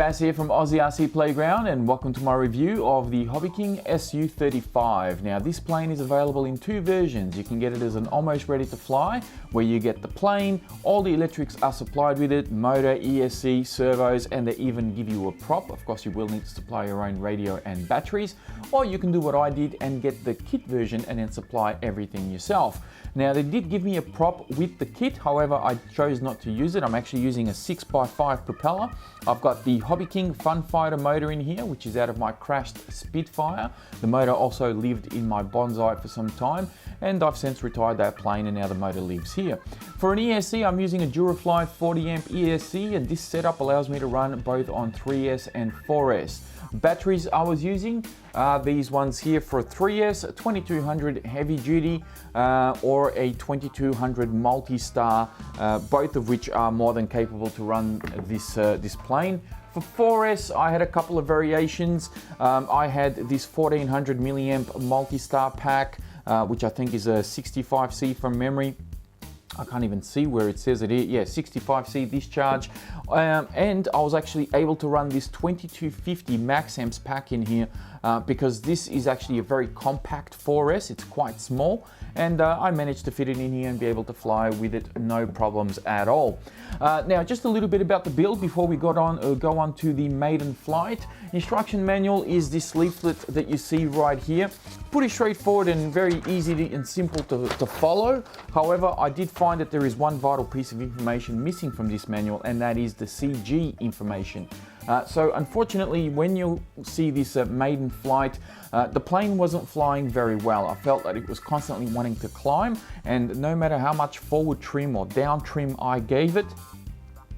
Bass here from Aussie RC Playground, and welcome to my review of the Hobbyking SU-35. Now this plane is available in two versions. You can get it as an almost ready to fly, where you get the plane, all the electrics are supplied with it, motor, ESC, servos, and they even give you a prop. Of course you will need to supply your own radio and batteries, or you can do what I did and get the kit version and then supply everything yourself. Now they did give me a prop with the kit, however I chose not to use it. I'm actually using a 6x5 propeller. I've got the Hobbyking Fun Fighter motor in here, which is out of my crashed Spitfire. The motor also lived in my Bonsai for some time, and I've since retired that plane and now the motor lives here. For an ESC, I'm using a Durafly 40 amp ESC, and this setup allows me to run both on 3S and 4S. Batteries I was using these ones here for a 3S, a 2200 heavy duty or a 2200 multi-star, both of which are more than capable to run this plane. For 4S, I had a couple of variations. I had this 1400 milliamp multi-star pack, which I think is a 65C from memory. I can't even see where it says it here. Yeah, 65C discharge. And I was actually able to run this 2250 max amps pack in here because this is actually a very compact 4S. It's quite small, and I managed to fit it in here and be able to fly with it no problems at all. Now just a little bit about the build before we go on to the maiden flight. Instruction manual is this leaflet that you see right here. Pretty straightforward and very easy and simple to follow. However, I did find that there is one vital piece of information missing from this manual, and that is the CG information. So unfortunately, when you see this maiden flight, the plane wasn't flying very well. I felt that it was constantly wanting to climb, and no matter how much forward trim or down trim I gave it,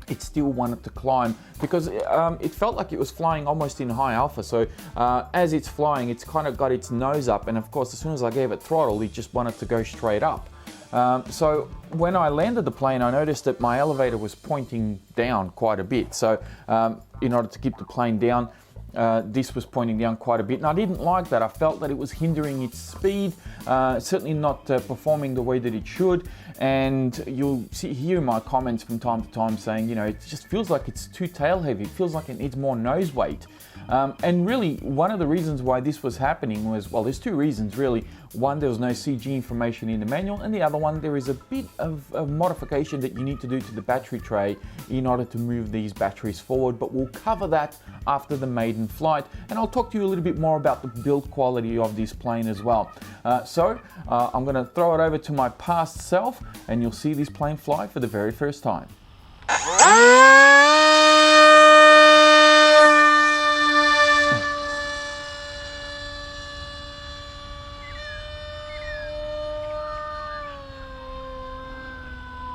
it still wanted to climb because it felt like it was flying almost in high alpha. So as it's flying, it's kind of got its nose up, and of course as soon as I gave it throttle, it just wanted to go straight up. So when I landed the plane, I noticed that my elevator was pointing down quite a bit. So in order to keep the plane down, this was pointing down quite a bit, and I didn't like that. I felt that it was hindering its speed, certainly not performing the way that it should. And you'll hear my comments from time to time saying, you know, it just feels like it's too tail heavy. It feels like it needs more nose weight. And really, one of the reasons why this was happening was, well, there's two reasons really. One, there was no CG information in the manual, and the other one, there is a bit of modification that you need to do to the battery tray in order to move these batteries forward, but we'll cover that after the maiden flight, and I'll talk to you a little bit more about the build quality of this plane as well. I'm going to throw it over to my past self, and you'll see this plane fly for the very first time.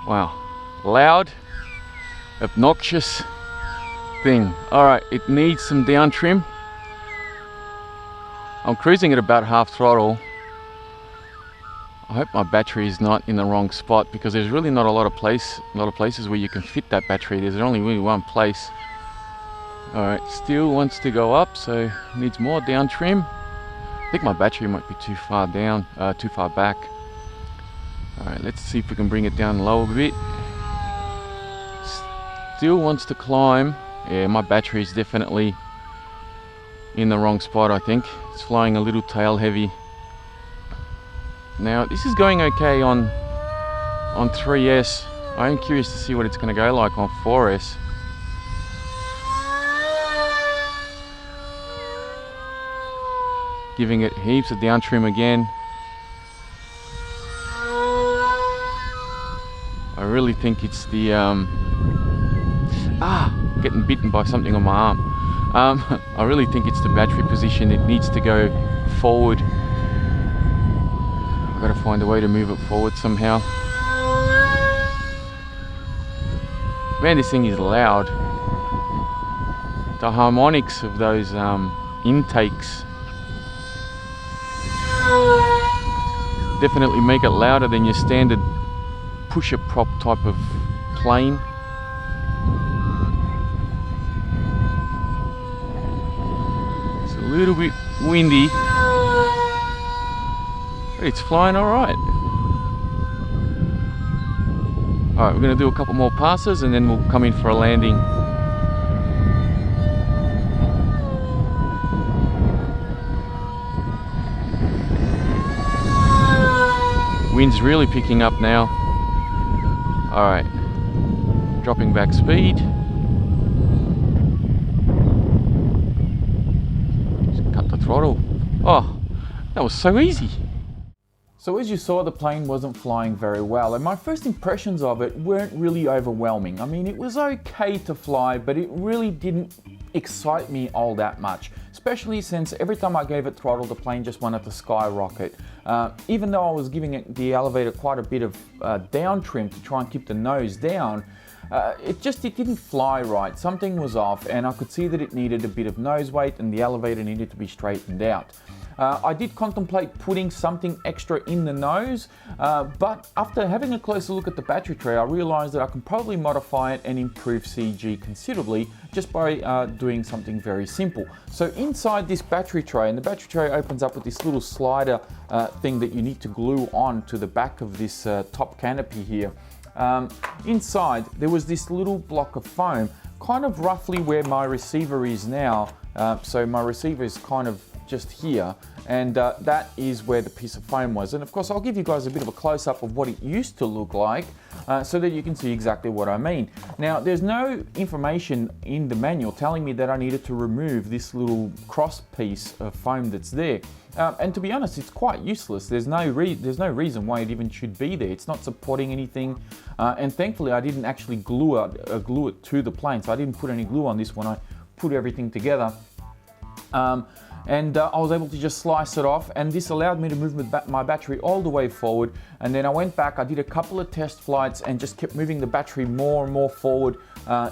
Wow, loud, obnoxious thing. All right, it needs some down trim. I'm cruising at about half throttle. I hope my battery is not in the wrong spot, because there's really not a lot of places where you can fit that battery. There's only really one place. All right, still wants to go up, so needs more down trim. I think my battery might be too far down, too far back. Alright, let's see if we can bring it down low a bit. Still wants to climb. Yeah, my battery is definitely in the wrong spot, I think. It's flying a little tail heavy. Now, this is going okay on 3S. I am curious to see what it's going to go like on 4S. Giving it heaps of down trim again. I really think it's the getting bitten by something on my arm. I really think it's the battery position. It needs to go forward. I've got to find a way to move it forward somehow. Man, this thing is loud. The harmonics of those intakes definitely make it louder than your standard pusher prop type of plane. It's a little bit windy, but it's flying all right. All right, we're going to do a couple more passes and then we'll come in for a landing. Wind's really picking up now. Alright, dropping back speed. Just cut the throttle. Oh, that was so easy. So as you saw, the plane wasn't flying very well, and my first impressions of it weren't really overwhelming. I mean, it was okay to fly, but it really didn't excite me all that much, especially since every time I gave it throttle, the plane just wanted to skyrocket. Even though I was giving the elevator quite a bit of down trim to try and keep the nose down, it didn't fly right. Something was off, and I could see that it needed a bit of nose weight and the elevator needed to be straightened out. I did contemplate putting something extra in the nose, but after having a closer look at the battery tray, I realized that I can probably modify it and improve CG considerably just by doing something very simple. So inside this battery tray, and the battery tray opens up with this little slider thing that you need to glue on to the back of this top canopy here. Inside there was this little block of foam, kind of roughly where my receiver is now. So my receiver is kind of just here, and that is where the piece of foam was. And of course I'll give you guys a bit of a close-up of what it used to look like so that you can see exactly what I mean. Now there's no information in the manual telling me that I needed to remove this little cross piece of foam that's there. And to be honest, it's quite useless. There's no reason why it even should be there. It's not supporting anything, and thankfully I didn't actually glue it to the plane, so I didn't put any glue on this when I put everything together. And I was able to just slice it off, and this allowed me to move my battery all the way forward. And then I went back, I did a couple of test flights and just kept moving the battery more and more forward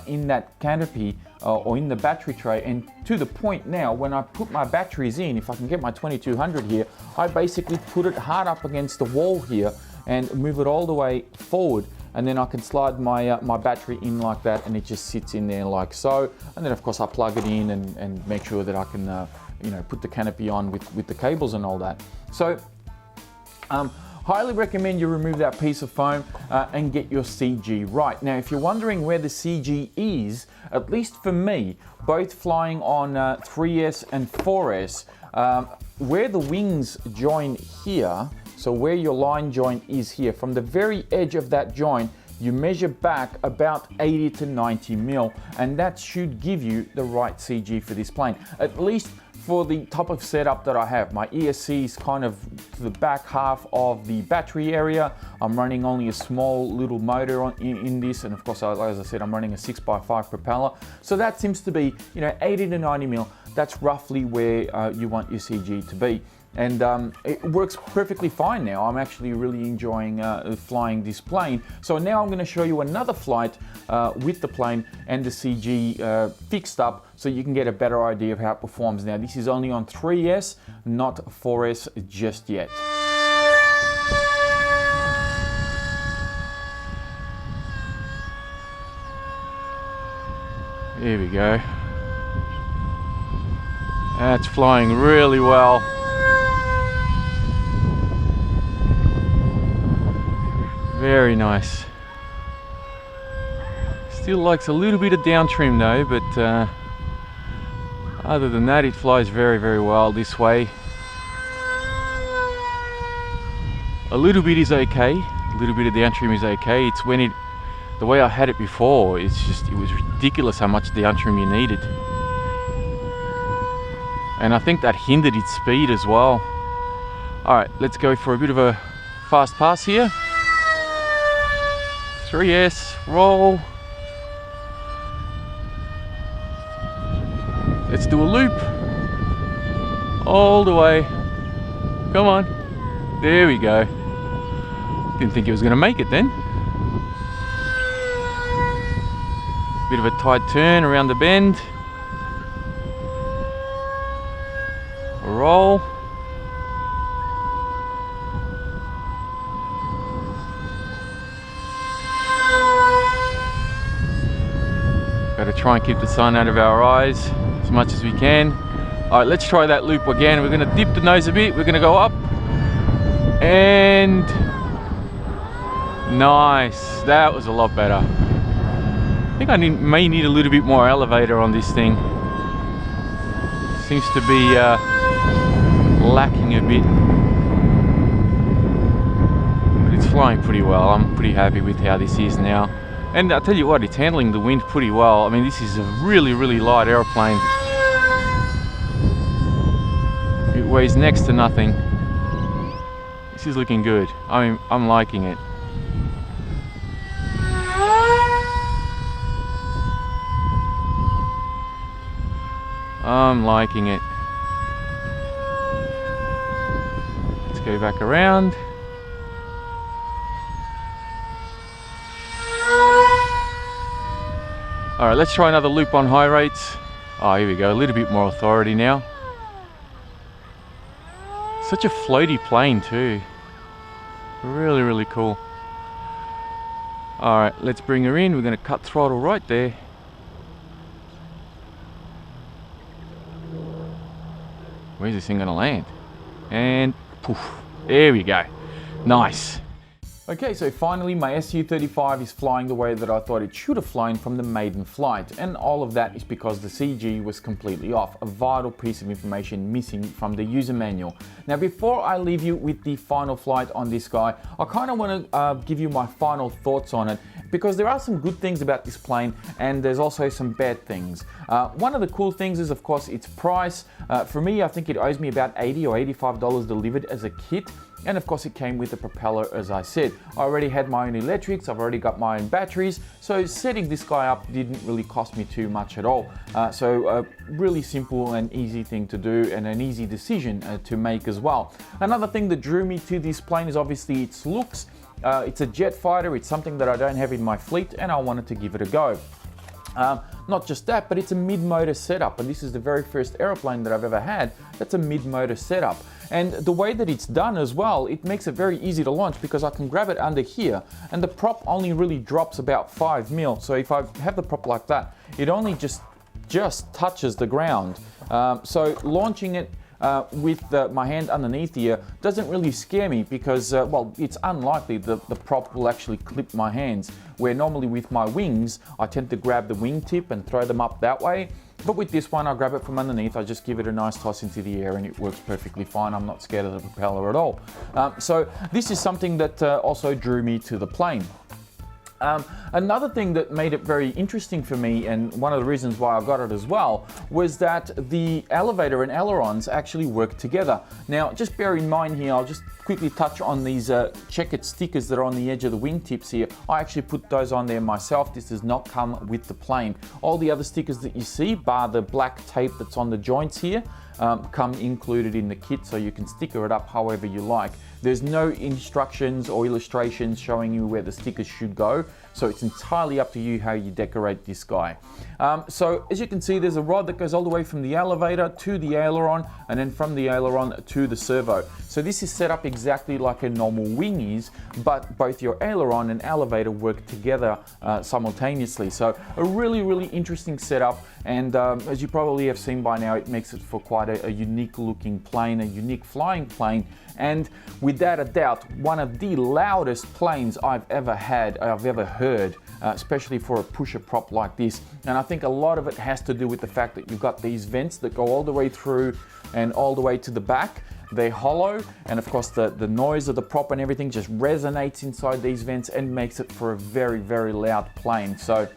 in that canopy or in the battery tray, and to the point now when I put my batteries in, if I can get my 2200 here, I basically put it hard up against the wall here and move it all the way forward, and then I can slide my my battery in like that, and it just sits in there like so. And then of course I plug it in and make sure that I can you know, put the canopy on with the cables and all that. So highly recommend you remove that piece of foam and get your CG right. Now if you're wondering where the CG is, at least for me, both flying on 3S and 4S, where the wings join here, so where your line joint is here, from the very edge of that joint, you measure back about 80 to 90 mil, and that should give you the right CG for this plane, at least for the type of setup that I have. My ESC is kind of to the back half of the battery area. I'm running only a small little motor in this, and of course, as I said, I'm running a 6x5 propeller. So that seems to be, you know, 80 to 90 mil. That's roughly where you want your CG to be. And it works perfectly fine now. I'm actually really enjoying flying this plane. So now I'm going to show you another flight with the plane and the CG fixed up, so you can get a better idea of how it performs. Now this is only on 3S, not 4S just yet. Here we go. That's flying really well. Very nice. Still likes a little bit of down trim though, but other than that, it flies very, very well this way. A little bit is okay. A little bit of down trim is okay. It's when the way I had it before, it was ridiculous how much down trim you needed. And I think that hindered its speed as well. Alright, let's go for a bit of a fast pass here. 3S, roll. Let's do a loop. All the way. Come on. There we go. Didn't think it was going to make it then. Bit of a tight turn around the bend. A roll. Got to try and keep the sun out of our eyes as much as we can. All right, let's try that loop again. We're going to dip the nose a bit. We're going to go up. And nice. That was a lot better. I think I may need a little bit more elevator on this thing. Seems to be lacking a bit. flying pretty well. I'm pretty happy with how this is now. And I'll tell you what, it's handling the wind pretty well. I mean, this is a really, really light airplane. It weighs next to nothing. This is looking good. I mean, I'm liking it. I'm liking it. Let's go back around. Alright, let's try another loop on high rates. Oh, here we go, a little bit more authority now. Such a floaty plane too. Really, really cool. Alright, let's bring her in. We're going to cut throttle right there. Where's this thing going to land? And poof, there we go. Nice. Okay, so finally my SU-35 is flying the way that I thought it should have flown from the maiden flight, and all of that is because the CG was completely off, a vital piece of information missing from the user manual. Now before I leave you with the final flight on this guy, I kind of want to give you my final thoughts on it, because there are some good things about this plane and there's also some bad things. One of the cool things is of course its price. For me, I think it owes me about $80 or $85 delivered as a kit. And of course it came with the propeller, as I said. I already had my own electrics, I've already got my own batteries, so setting this guy up didn't really cost me too much at all. So a really simple and easy thing to do, and an easy decision to make as well. Another thing that drew me to this plane is obviously its looks. It's a jet fighter, it's something that I don't have in my fleet, and I wanted to give it a go. Not just that, but it's a mid-motor setup, and this is the very first aeroplane that I've ever had that's a mid-motor setup. And the way that it's done as well, it makes it very easy to launch because I can grab it under here and the prop only really drops about 5 mil. So if I have the prop like that, it only just touches the ground. So launching it with my hand underneath here doesn't really scare me because, well, it's unlikely the prop will actually clip my hands, where normally with my wings, I tend to grab the wingtip and throw them up that way. But with this one, I grab it from underneath, I just give it a nice toss into the air and it works perfectly fine. I'm not scared of the propeller at all. So this is something that also drew me to the plane. Another thing that made it very interesting for me, and one of the reasons why I got it as well, was that the elevator and ailerons actually work together. Now, just bear in mind here, I'll just quickly touch on these checkered stickers that are on the edge of the wingtips here. I actually put those on there myself. This does not come with the plane. All the other stickers that you see, bar the black tape that's on the joints here, come included in the kit, so you can sticker it up however you like. There's no instructions or illustrations showing you where the stickers should go, so it's entirely up to you how you decorate this guy. So as you can see, there's a rod that goes all the way from the elevator to the aileron, and then from the aileron to the servo. So this is set up exactly like a normal wing is, but both your aileron and elevator work together simultaneously. So a really, really interesting setup, and as you probably have seen by now, it makes it for quite a unique looking plane, a unique flying plane, and without a doubt, one of the loudest planes I've ever heard, especially for a pusher prop like this. And I think a lot of it has to do with the fact that you've got these vents that go all the way through and all the way to the back. They're hollow, and of course the noise of the prop and everything just resonates inside these vents and makes it for a very, very loud plane. So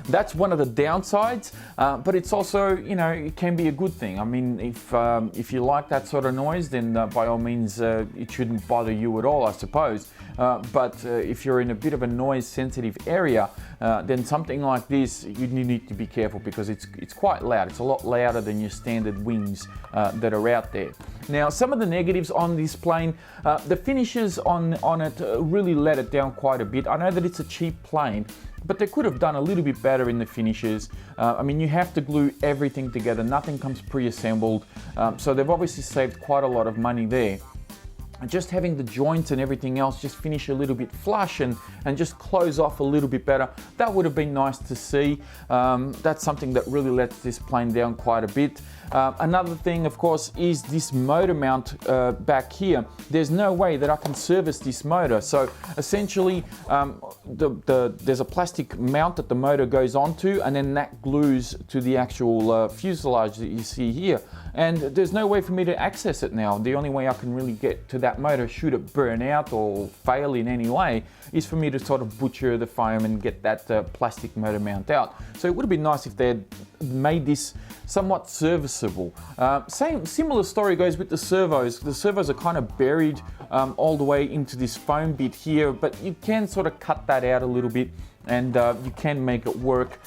that's one of the downsides, but it's also, you know, it can be a good thing. I mean, if you like that sort of noise, then by all means it shouldn't bother you at all, I suppose. But if you're in a bit of a noise sensitive area, then something like this, you need to be careful because it's quite loud. It's a lot louder than your standard wings that are out there. Now, some of the negatives on this plane, the finishes on it really let it down quite a bit. I know that it's a cheap plane, but they could have done a little bit better in the finishes. I mean, you have to glue everything together. Nothing comes pre-assembled. So they've obviously saved quite a lot of money there. Just having the joints and everything else just finish a little bit flush and just close off a little bit better, that would have been nice to see. That's something that really lets this plane down quite a bit. Another thing, of course, is this motor mount back here. There's no way that I can service this motor. So essentially, there's a plastic mount that the motor goes onto, and then that glues to the actual fuselage that you see here. and there's no way for me to access it now. The only way I can really get to that motor, should it burn out or fail in any way, is for me to sort of butcher the foam and get that plastic motor mount out. So it would have been nice if they'd made this somewhat serviceable. Similar story goes with the servos. The servos are kind of buried all the way into this foam bit here, but you can sort of cut that out a little bit, and you can make it work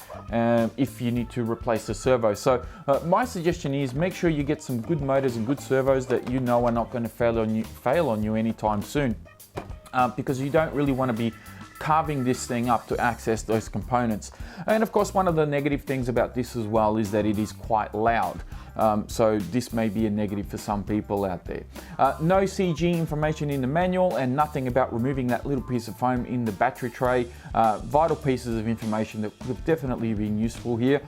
if you need to replace the servo. So my suggestion is make sure you get some good motors and good servos that you know are not going to fail on you anytime soon, because you don't really want to be carving this thing up to access those components. And of course, one of the negative things about this as well is that it is quite loud. So this may be a negative for some people out there. No CG information in the manual, and nothing about removing that little piece of foam in the battery tray. Vital pieces of information that would have definitely been useful here.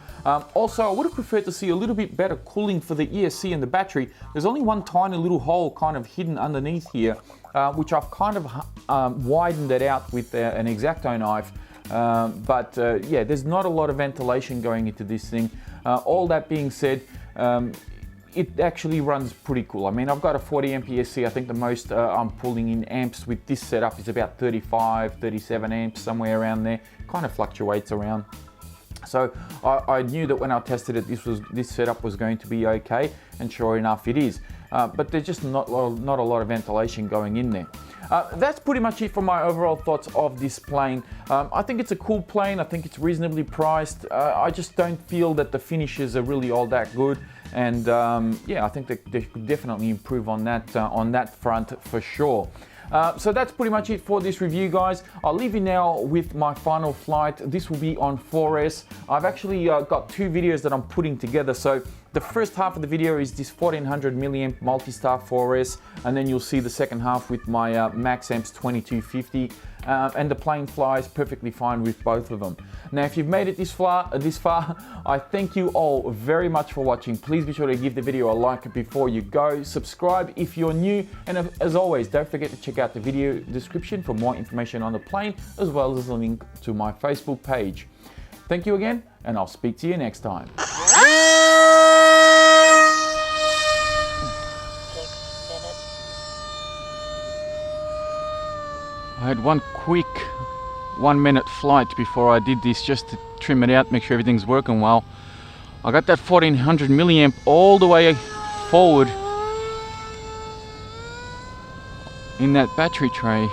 Also, I would have preferred to see a little bit better cooling for the ESC and the battery. There's only one tiny little hole kind of hidden underneath here, which I've kind of widened it out with an X-Acto knife. Yeah, there's not a lot of ventilation going into this thing. All that being said, it actually runs pretty cool. I mean, I've got a 40 amp ESC. I think the most I'm pulling in amps with this setup is about 35, 37 amps, somewhere around there. Kind of fluctuates around. So I knew that when I tested it, this setup was going to be okay, and sure enough it is. But there's just not a lot of ventilation going in there. That's pretty much it for my overall thoughts of this plane. I think it's a cool plane. I think it's reasonably priced. I just don't feel that the finishes are really all that good. And yeah, I think they could definitely improve on that front for sure. So that's pretty much it for this review, guys. I'll leave you now with my final flight. This will be on 4S. I've actually got two videos that I'm putting together. So the first half of the video is this 1400 milliamp multi-star 4S, and then you'll see the second half with my Max Amps 2250. And the plane flies perfectly fine with both of them. Now, if you've made it this far, I thank you all very much for watching. Please be sure to give the video a like before you go. Subscribe if you're new, and as always, don't forget to check out the video description for more information on the plane, as well as a link to my Facebook page. Thank you again, and I'll speak to you next time. I had one quick 1 minute flight before I did this, just to trim it out, make sure everything's working well. I got that 1400 milliamp all the way forward in that battery tray,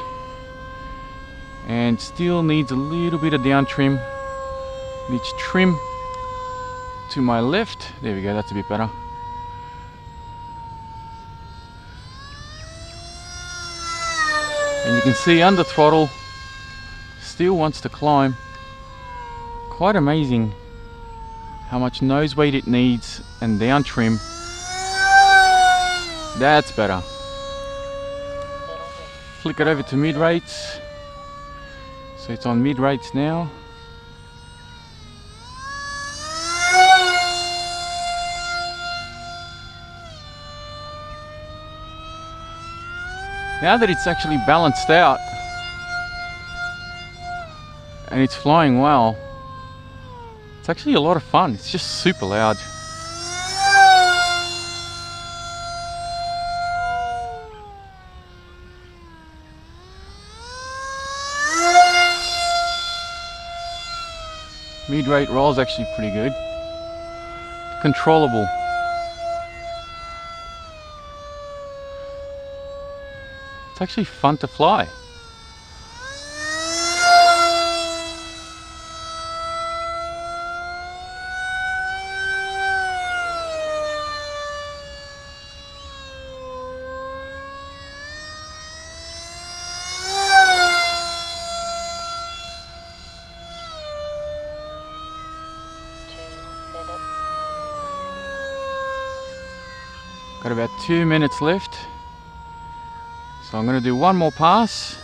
and still needs a little bit of down trim. Needs trim to my left. There we go, that's a bit better. And you can see under throttle, still wants to climb. Quite amazing how much nose weight it needs, and down trim. That's better. Flick it over to mid rates. So it's on mid rates now. Now that it's actually balanced out and it's flying well, it's actually a lot of fun. It's just super loud. Mid-rate roll's actually pretty good. Controllable. It's actually fun to fly. Got about 2 minutes left. So I'm going to do one more pass,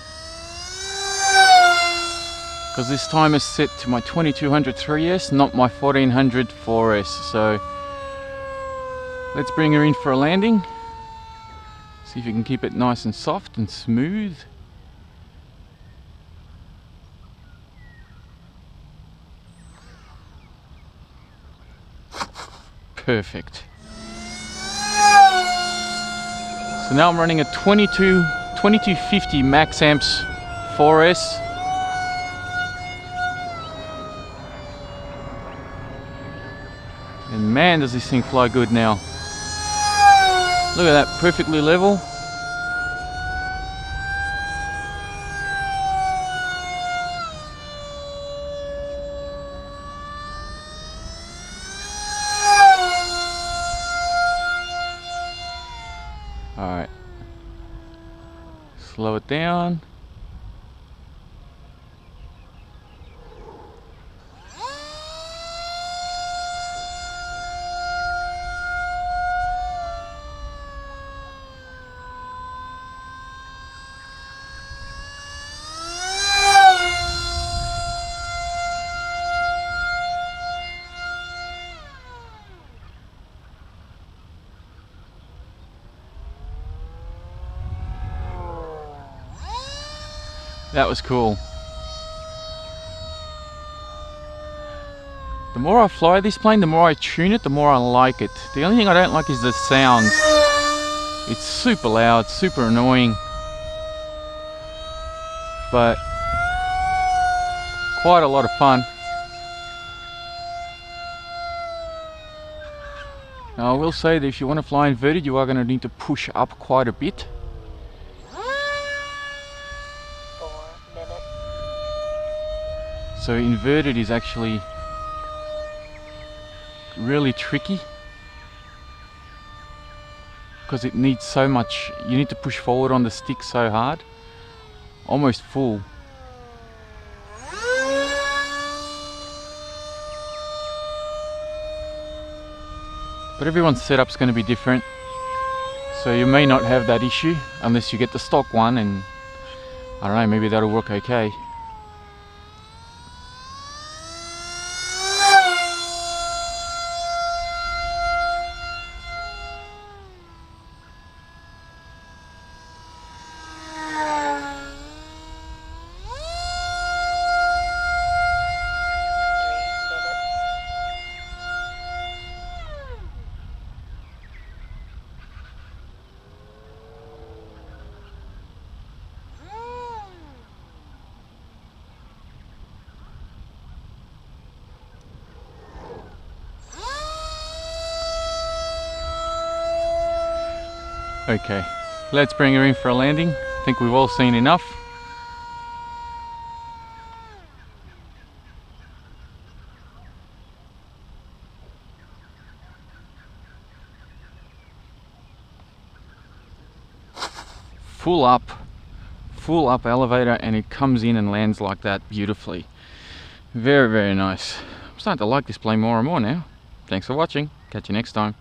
because this time is set to my 2200 3S, not my 1400 4S. So let's bring her in for a landing. See if you can keep it nice and soft and smooth. Perfect. So now I'm running a 2250 max amps 4S. And man, does this thing fly good now. Look at that, perfectly level. Alright, slow it down. That was cool. The more I fly this plane, the more I tune it, the more I like it. The only thing I don't like is the sound. It's super loud, super annoying. But quite a lot of fun. Now I will say that if you want to fly inverted, you are going to need to push up quite a bit. So inverted is actually really tricky because it needs so much, you need to push forward on the stick so hard, almost full. But everyone's setup's going to be different, so you may not have that issue unless you get the stock one, and I don't know, maybe that'll work okay. Okay, let's bring her in for a landing. I think we've all seen enough. Full up elevator, and it comes in and lands like that beautifully. Very, very nice. I'm starting to like this plane more and more now. Thanks for watching. Catch you next time.